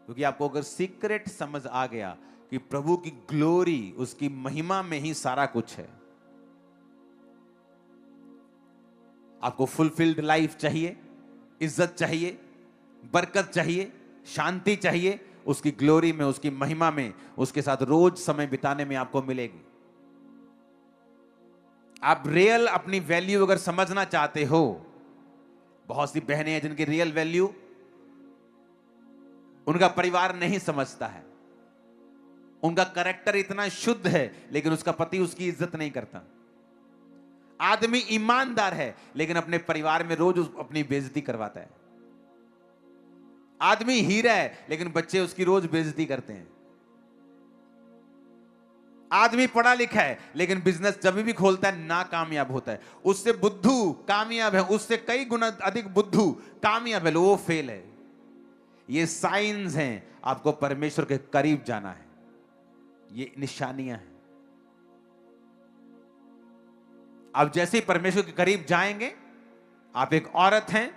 क्योंकि आपको अगर सीक्रेट समझ आ गया कि प्रभु की ग्लोरी, उसकी महिमा में ही सारा कुछ है। आपको फुलफिल्ड लाइफ चाहिए, इज्जत चाहिए, बरकत चाहिए, शांति चाहिए, उसकी ग्लोरी में, उसकी महिमा में, उसके साथ रोज समय बिताने में आपको मिलेगी। आप रियल अपनी वैल्यू अगर समझना चाहते हो, बहुत सी बहनें हैं जिनकी रियल वैल्यू उनका परिवार नहीं समझता है, उनका कैरेक्टर इतना शुद्ध है, लेकिन उसका पति उसकी इज्जत नहीं करता। आदमी ईमानदार है, लेकिन अपने परिवार में रोज अपनी बेइज्जती करवाता है। आदमी हीरा है, लेकिन बच्चे उसकी रोज बेइज्जती करते हैं। आदमी पढ़ा लिखा है, लेकिन बिजनेस जब भी खोलता है नाकामयाब होता है। उससे बुद्धू कामयाब है, उससे कई गुना अधिक बुद्धू कामयाब है, वो फेल है। ये साइंस हैं, आपको परमेश्वर के करीब जाना है, ये निशानियां हैं। आप जैसे ही परमेश्वर के करीब जाएंगे, आप एक औरत हैं,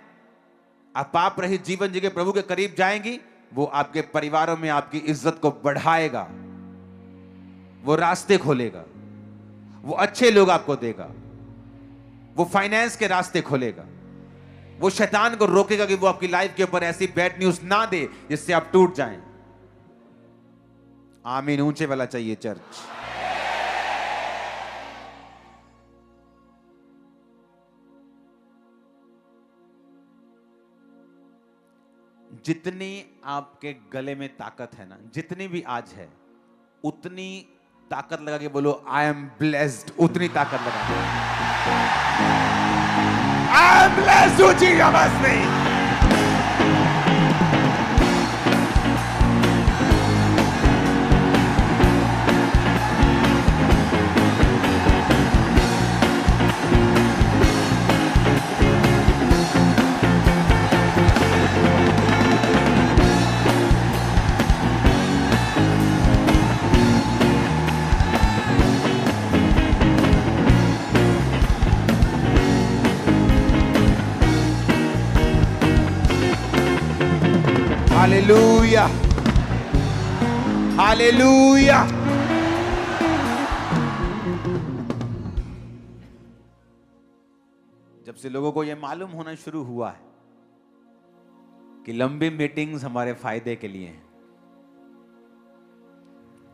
आप पाप रहित जीवन जी के प्रभु के करीब जाएंगी, वो आपके परिवारों में आपकी इज्जत को बढ़ाएगा, वो रास्ते खोलेगा, वो अच्छे लोग आपको देगा, वो फाइनेंस के रास्ते खोलेगा, वो शैतान को रोकेगा कि वो आपकी लाइफ के ऊपर ऐसी बैड न्यूज ना दे जिससे आप टूट जाएं। आमीन। ऊंचे वाला चाहिए चर्च। जितनी आपके गले में ताकत है ना, जितनी भी आज है, उतनी ताकत लगा के बोलो आई एम ब्लेस्ड। उतनी ताकत लगा, आई एम ब्लेस्ड। ऊंची आवाज में हालेलुया, हालेलुया। जब से लोगों को यह मालूम होना शुरू हुआ है कि लंबी मीटिंग्स हमारे फायदे के लिए हैं,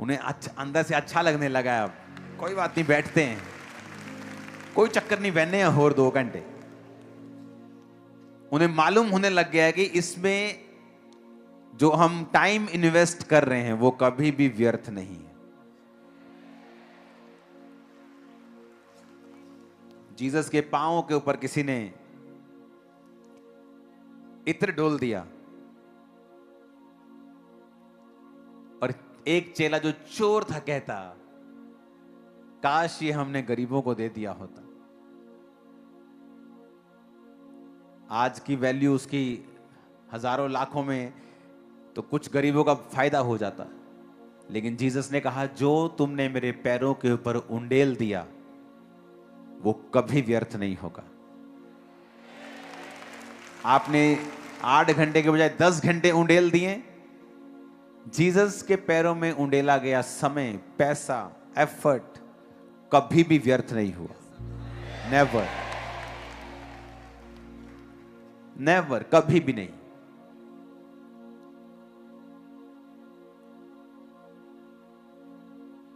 उन्हें अंदर से अच्छा लगने लगा है। अब कोई बात नहीं, बैठते हैं, कोई चक्कर नहीं, बहने हैं और 2 घंटे। उन्हें मालूम होने लग गया है कि इसमें जो हम टाइम इन्वेस्ट कर रहे हैं वो कभी भी व्यर्थ नहीं है। जीसस के पांवों के ऊपर किसी ने इत्र डोल दिया और एक चेला जो चोर था कहता, काश ये हमने गरीबों को दे दिया होता। आज की वैल्यू उसकी हजारों लाखों में, तो कुछ गरीबों का फायदा हो जाता। लेकिन जीसस ने कहा, जो तुमने मेरे पैरों के ऊपर उंडेल दिया वो कभी व्यर्थ नहीं होगा। आपने 8 घंटे के बजाय 10 घंटे उंडेल दिए। जीसस के पैरों में उंडेला गया समय, पैसा, एफर्ट कभी भी व्यर्थ नहीं हुआ। नेवर, नेवर, कभी भी नहीं।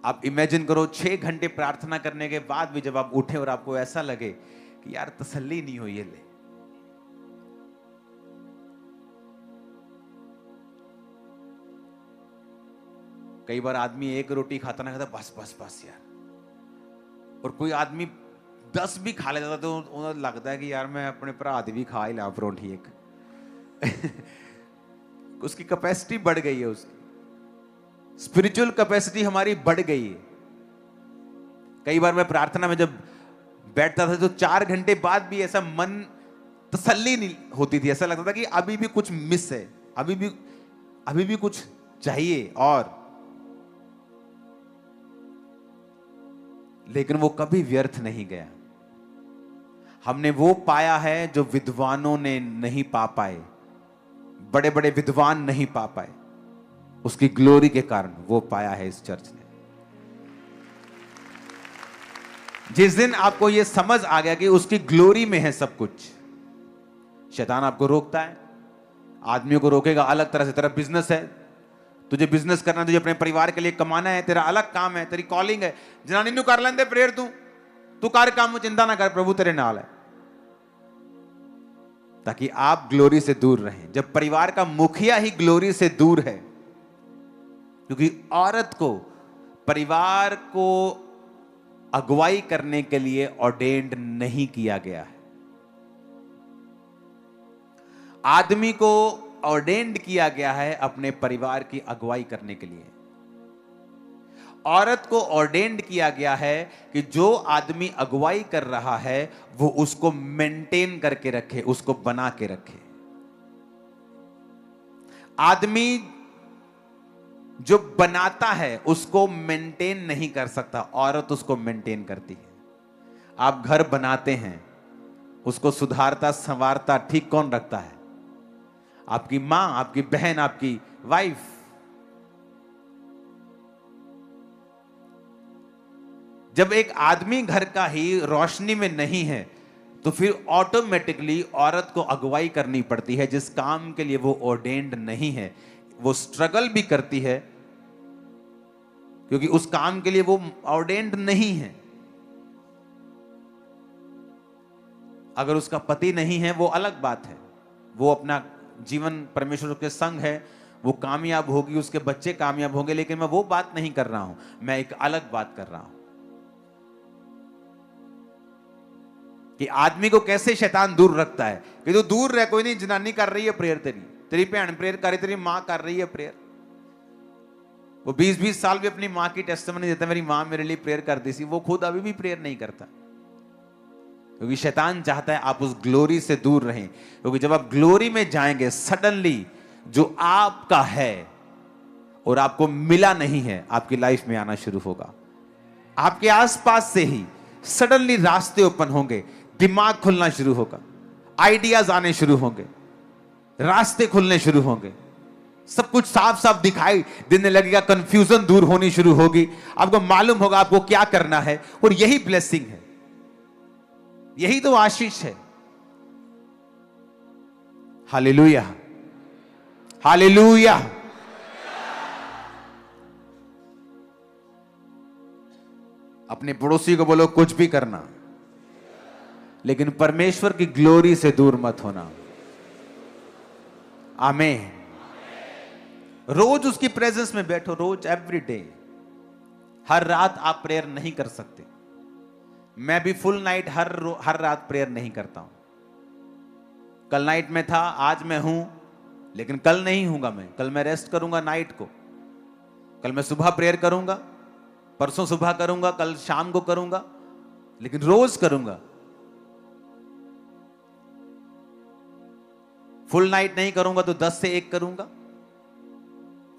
आप इमेजिन करो 6 घंटे प्रार्थना करने के बाद भी जब आप उठे और आपको ऐसा लगे कि यार तसल्ली नहीं हुई, ये ले। कई बार आदमी 1 रोटी खाता ना खाता, बस बस बस यार, और कोई आदमी 10 भी खा लेता तो उन्हें लगता है कि यार मैं अपने भरा दी भी खा ही ला परोंठी एक। उसकी कैपेसिटी बढ़ गई है, उसकी स्पिरिचुअल कैपेसिटी हमारी बढ़ गई है। कई बार मैं प्रार्थना में जब बैठता था तो 4 घंटे बाद भी ऐसा मन तसल्ली नहीं होती थी, ऐसा लगता था कि अभी भी कुछ मिस है, अभी भी कुछ चाहिए और। लेकिन वो कभी व्यर्थ नहीं गया। हमने वो पाया है जो विद्वानों ने नहीं पा पाए, बड़े बड़े विद्वान नहीं पा पाए, उसकी ग्लोरी के कारण वो पाया है इस चर्च ने। जिस दिन आपको यह समझ आ गया कि उसकी ग्लोरी में है सब कुछ, शैतान आपको रोकता है, आदमियों को रोकेगा अलग तरह से। तेरा बिजनेस है, तुझे बिजनेस करना, तुझे अपने परिवार के लिए कमाना है, तेरा अलग काम है, तेरी कॉलिंग है। जनानी नु कर लेंदे प्रेयर, तू कर काम, चिंता ना कर, प्रभु तेरे नाल है। ताकि आप ग्लोरी से दूर रहें। जब परिवार का मुखिया ही ग्लोरी से दूर है, क्योंकि औरत को परिवार को अगुवाई करने के लिए ऑर्डेन्ड नहीं किया गया है, आदमी को ऑर्डेन्ड किया गया है अपने परिवार की अगुवाई करने के लिए। औरत को ऑर्डेन्ड किया गया है कि जो आदमी अगुवाई कर रहा है वो उसको मेंटेन करके रखे, उसको बना के रखे। आदमी जो बनाता है उसको मेंटेन नहीं कर सकता, औरत उसको मेंटेन करती है। आप घर बनाते हैं, उसको सुधारता संवारता ठीक कौन रखता है? आपकी मां, आपकी बहन, आपकी वाइफ। जब एक आदमी घर का ही रोशनी में नहीं है तो फिर ऑटोमेटिकली औरत को अगुवाई करनी पड़ती है, जिस काम के लिए वो ऑर्डेन्ड नहीं है। वो स्ट्रगल भी करती है क्योंकि उस काम के लिए वो ऑर्डेन्ड नहीं है। अगर उसका पति नहीं है वो अलग बात है, वो अपना जीवन परमेश्वर के संग है, वो कामयाब होगी, उसके बच्चे कामयाब होंगे। लेकिन मैं वो बात नहीं कर रहा हूं, मैं एक अलग बात कर रहा हूं कि आदमी को कैसे शैतान दूर रखता है। कि तो दूर रह, कोई नहीं, जनानी कर रही है प्रेयर, तेरी बहन प्रेयर कर रही, तेरी मां कर रही है प्रेयर। वो 20-20 साल भी अपनी मां की टेस्टिमनी देता, मेरी मां मेरे लिए प्रेयर करती थी, वो खुद अभी भी प्रेयर नहीं करता। क्योंकि शैतान चाहता है आप उस ग्लोरी से दूर रहें। क्योंकि जब आप ग्लोरी में जाएंगे, सडनली जो आपका है और आपको मिला नहीं है आपकी लाइफ में आना शुरू होगा। आपके आसपास से ही सडनली रास्ते ओपन होंगे, दिमाग खुलना शुरू होगा, आइडियाज आने शुरू होंगे, रास्ते खुलने शुरू होंगे, सब कुछ साफ साफ दिखाई देने लगेगा, कंफ्यूजन दूर होनी शुरू होगी, आपको मालूम होगा आपको क्या करना है। और यही ब्लेसिंग है, यही तो आशीष है। Hallelujah, hallelujah. अपने पड़ोसी को बोलो कुछ भी करना, लेकिन परमेश्वर की ग्लोरी से दूर मत होना। आमीन। रोज उसकी प्रेजेंस में बैठो, रोज, एवरी डे। हर रात आप प्रेयर नहीं कर सकते। मैं भी फुल नाइट हर रात प्रेयर नहीं करता हूं। कल नाइट में था, आज मैं हूं, लेकिन कल नहीं हूंगा मैं। कल मैं रेस्ट करूंगा नाइट को। कल मैं सुबह प्रेयर करूंगा, परसों सुबह करूंगा, कल शाम को करूंगा, लेकिन रोज करूंगा। फुल नाइट नहीं करूंगा तो 10 से 1 करूंगा,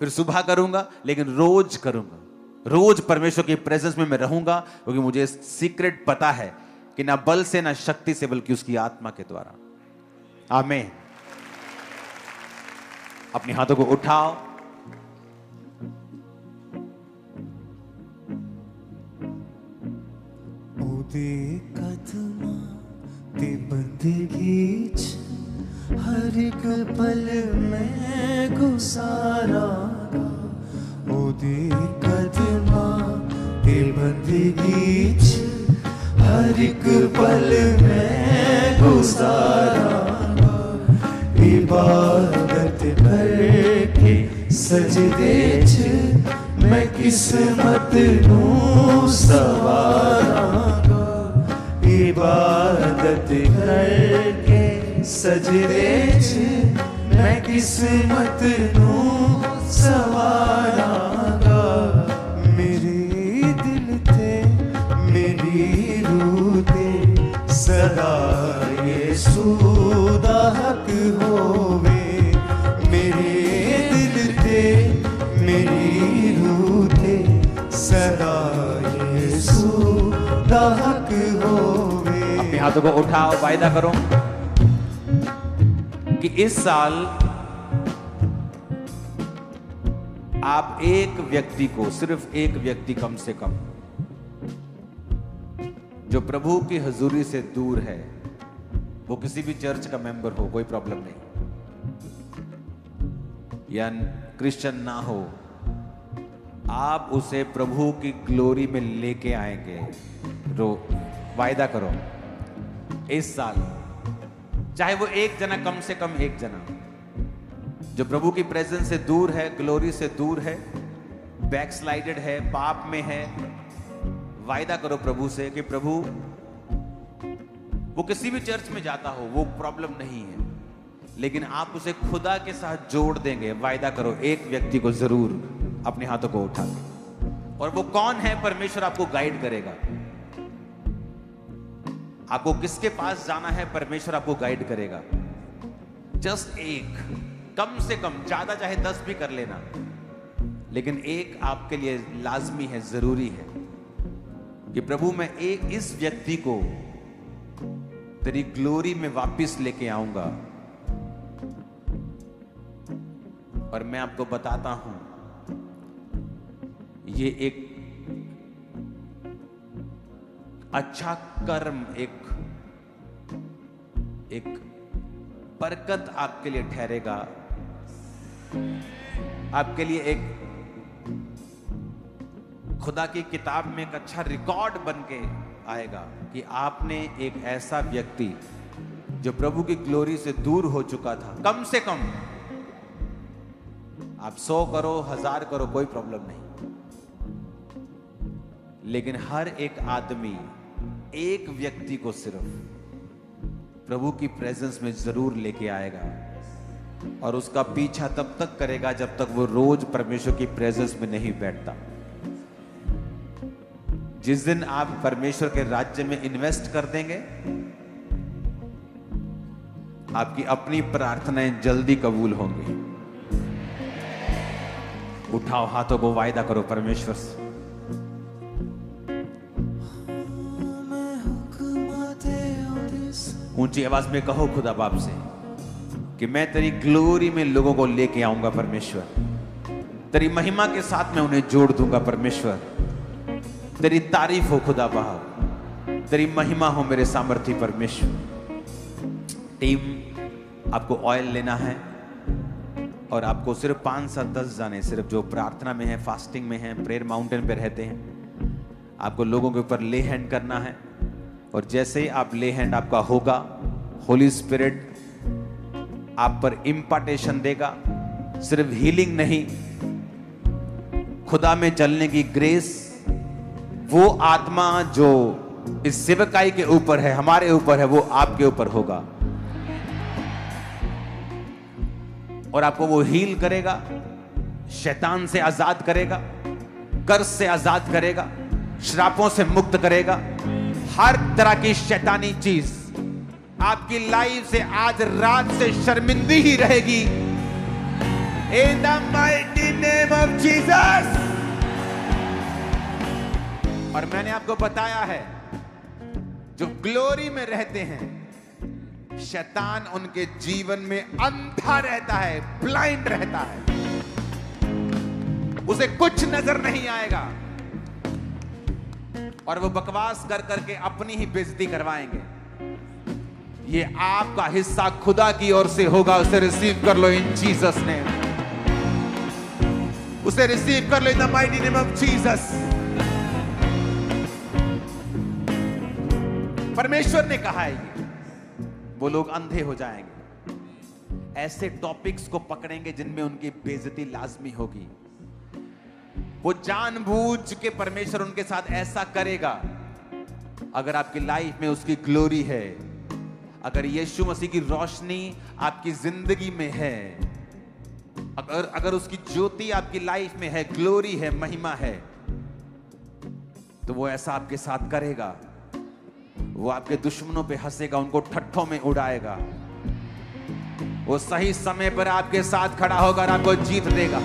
फिर सुबह करूंगा, लेकिन रोज करूंगा। रोज परमेश्वर की प्रेजेंस में मैं रहूंगा, क्योंकि मुझे सीक्रेट पता है कि ना बल से ना शक्ति से, बल्कि उसकी आत्मा के द्वारा। आमीन। अपने हाथों को उठाओ। ओदे कदमा ते बंदगी हर एक पल में गुजारा। ओदे कदमा ते बंदगी हर एक पल में गुजारा। इबादत करके सजदे च मैं किस्मत नू सवारांगा। इबादत करके सजदे च मैं किस्मत नू सवारांगा। मेरे दिल ते मेरी रूह ते सदा यीशु दा हक होवे। मेरे दिल ते मेरी रूह ते सदा यीशु दा हक होवे। अपने हाथों को उठाओ, वायदा करो कि इस साल आप एक व्यक्ति को, सिर्फ एक व्यक्ति कम से कम, जो प्रभु की हजूरी से दूर है, वो किसी भी चर्च का मेंबर हो, कोई प्रॉब्लम नहीं, या क्रिश्चियन ना हो, आप उसे प्रभु की ग्लोरी में लेके आएंगे। वायदा करो इस साल, चाहे वो एक जना, कम से कम एक जना जो प्रभु की प्रेजेंस से दूर है, ग्लोरी से दूर है, बैकस्लाइडेड है, पाप में है, वायदा करो प्रभु से कि प्रभु, वो किसी भी चर्च में जाता हो, वो प्रॉब्लम नहीं है, लेकिन आप उसे खुदा के साथ जोड़ देंगे। वायदा करो एक व्यक्ति को जरूर। अपने हाथों को उठा के, और वो कौन है, परमेश्वर आपको गाइड करेगा। आपको किसके पास जाना है, परमेश्वर आपको गाइड करेगा। जस्ट एक, कम से कम, ज्यादा चाहे 10 भी कर लेना, लेकिन एक आपके लिए लाजमी है, जरूरी है कि प्रभु मैं एक इस व्यक्ति को तेरी ग्लोरी में वापस लेके आऊंगा। और मैं आपको बताता हूं, ये एक अच्छा कर्म, एक बरकत आपके लिए ठहरेगा, आपके लिए एक खुदा की किताब में एक अच्छा रिकॉर्ड बन के आएगा कि आपने एक ऐसा व्यक्ति जो प्रभु की ग्लोरी से दूर हो चुका था, कम से कम आप 100 करो, 1000 करो, कोई प्रॉब्लम नहीं, लेकिन हर एक आदमी एक व्यक्ति को सिर्फ प्रभु की प्रेजेंस में जरूर लेके आएगा, और उसका पीछा तब तक करेगा जब तक वो रोज परमेश्वर की प्रेजेंस में नहीं बैठता। जिस दिन आप परमेश्वर के राज्य में इन्वेस्ट कर देंगे, आपकी अपनी प्रार्थनाएं जल्दी कबूल होंगी। उठाओ हाथों को, वायदा करो परमेश्वर से। ऊंची आवाज में कहो खुदा बाप से कि मैं तेरी ग्लोरी में लोगों को लेके आऊंगा परमेश्वर, तेरी महिमा के साथ मैं उन्हें जोड़ दूंगा परमेश्वर। तेरी तारीफ हो खुदा बाप, तेरी महिमा हो मेरे सामर्थी परमेश्वर। टीम आपको ऑयल लेना है और आपको सिर्फ 5 से 10 जाने, सिर्फ जो प्रार्थना में है, फास्टिंग में है, प्रेयर माउंटेन पे रहते हैं, आपको लोगों के ऊपर ले हैंड करना है। और जैसे ही आप ले हैंड आपका होगा, होली स्पिरिट आप पर इम्पार्टेशन देगा। सिर्फ हीलिंग नहीं, खुदा में चलने की ग्रेस, वो आत्मा जो इस सेवकाई के ऊपर है, हमारे ऊपर है, वो आपके ऊपर होगा और आपको वो हील करेगा, शैतान से आजाद करेगा, कर्ज से आजाद करेगा, श्रापों से मुक्त करेगा। हर तरह की शैतानी चीज आपकी लाइफ से आज रात से शर्मिंदी ही रहेगी। In the mighty name of Jesus। और मैंने आपको बताया है, जो ग्लोरी में रहते हैं, शैतान उनके जीवन में अंधा रहता है, ब्लाइंड रहता है, उसे कुछ नजर नहीं आएगा और वो बकवास कर करके अपनी ही बेइज्जती करवाएंगे। ये आपका हिस्सा खुदा की ओर से होगा, उसे रिसीव कर लो इन जीसस नेम। उसे रिसीव कर लो in the mighty name of Jesus. परमेश्वर ने कहा है ये, वो लोग अंधे हो जाएंगे, ऐसे टॉपिक्स को पकड़ेंगे जिनमें उनकी बेइज्जती लाजमी होगी। वो जानबूझ के परमेश्वर उनके साथ ऐसा करेगा। अगर आपकी लाइफ में उसकी ग्लोरी है, अगर यीशु मसीह की रोशनी आपकी जिंदगी में है, अगर उसकी ज्योति आपकी लाइफ में है, ग्लोरी है, महिमा है, तो वो ऐसा आपके साथ करेगा। वो आपके दुश्मनों पे हंसेगा, उनको ठट्ठों में उड़ाएगा। वो सही समय पर आपके साथ खड़ा होगा और आपको जीत देगा।